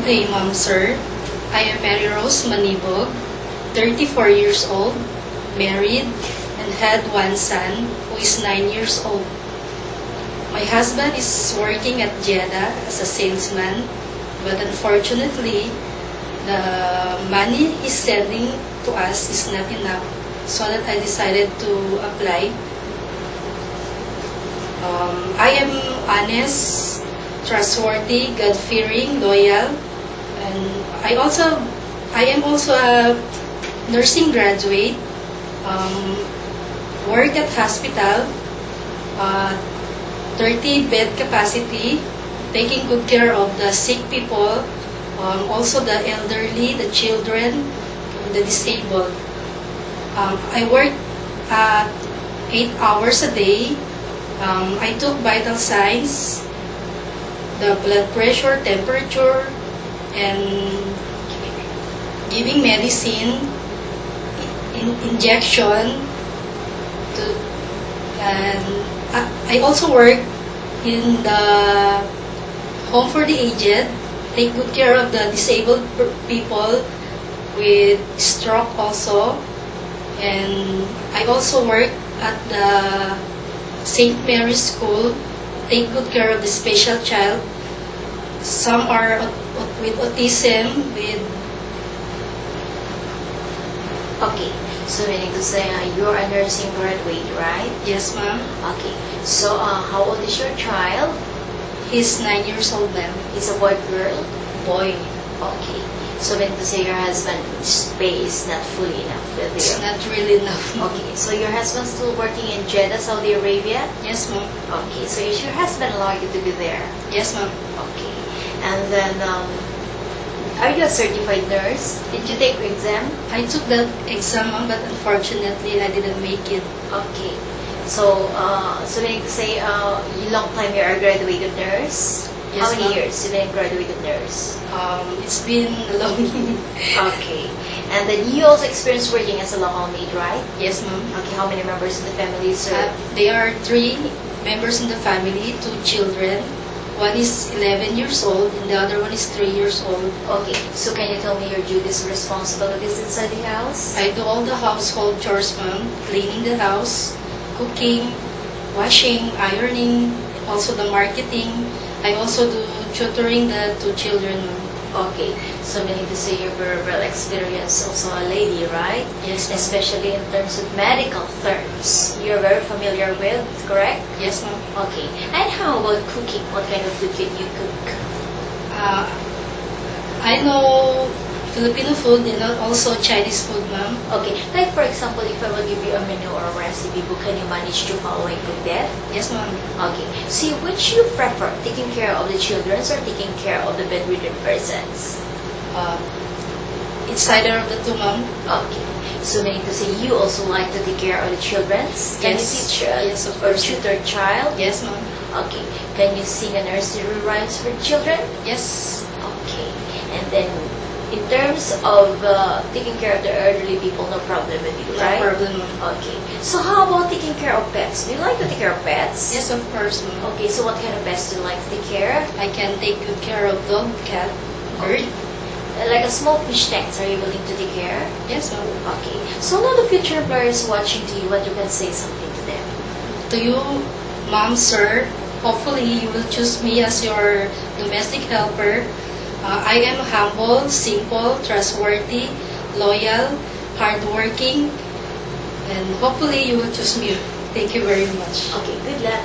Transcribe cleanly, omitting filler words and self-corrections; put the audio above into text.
Good day, Ma'am, Sir. I am Mary Rose Manibog, 34 years old, married, and had one son who is 9 years old. My husband is working at Jeddah as a salesman, but unfortunately, the money he's sending to us is not enough, so that I decided to apply. I am honest, trustworthy, God-fearing, loyal, and I am also a nursing graduate, work at hospital, 30 bed capacity, taking good care of the sick people, also the elderly, the children, the disabled. I work 8 hours a day. I took vital signs, the blood pressure, temperature, and giving medicine, injection, and I also work in the home for the aged, take good care of the disabled people with stroke also, and I also work at the St. Mary's School, take good care of the special child. Some are with autism, with... Okay, so meaning to say you're a nursing graduate, right? Yes, ma'am. Okay, so how old is your child? He's 9 years old, ma'am. He's a boy, girl? Boy. Okay, so meaning to say your husband's pay is not fully enough with It's you. not really enough. Okay, so your husband's still working in Jeddah, Saudi Arabia? Yes, ma'am. Okay, so is your husband allow you to be there? Yes, ma'am. Okay, and then are you a certified nurse? Did you take your exam? I took that exam, ma'am, but unfortunately I didn't make it. Okay, so meaning to say long time you're a graduated nurse? Yes, How many ma'am. years you've been a graduated nurse? It's been a long... Okay, and then you also experienced working as a local maid, right? Yes, ma'am. Okay, how many members in the family serve? There are 3 members in the family, 2 children. One is 11 years old and the other one is 3 years old. Okay, so can you tell me your duties and responsibilities inside the house? I do all the household chores, ma'am. Cleaning the house, cooking, washing, ironing, also the marketing. I also do tutoring the 2 children, ma'am. Okay, so meaning to say you're very well experienced, also a lady, right? Yes, ma'am. Especially in terms of medical terms. You're very familiar with, correct? Yes, ma'am. Okay, and how about cooking? What kind of food can you cook? I know Filipino food and also Chinese food, ma'am. Okay, like for example, if I will give you a menu or a recipe book, can you manage to follow and cook that? Yes, ma'am. Okay, see which you prefer, taking care of the children or taking care of the bedridden persons? It's either of the 2, ma'am. Okay, so meaning to say you also like to take care of the children? Can you Yes. teach Yes, of or course. tutor child? Yes, ma'am. Okay, can you sing a nursery rhymes for children? Yes. Okay, and then in terms of taking care of the elderly people, no problem with you, No right? problem, ma'am. Okay, so how about taking care of pets? Do you like to take care of pets? Yes, of course, ma'am. Okay, so what kind of pets do you like to take care? I can take good care of dog, cat, bird. Like a small fish tanks, are you willing to take care? Yes, ma'am. Okay, so now the future employers watching to you, what you can say something to them? To you, ma'am, sir, hopefully you will choose me as your domestic helper. I am humble, simple, trustworthy, loyal, hardworking, and hopefully you will choose me. Thank you very much. Okay, good luck.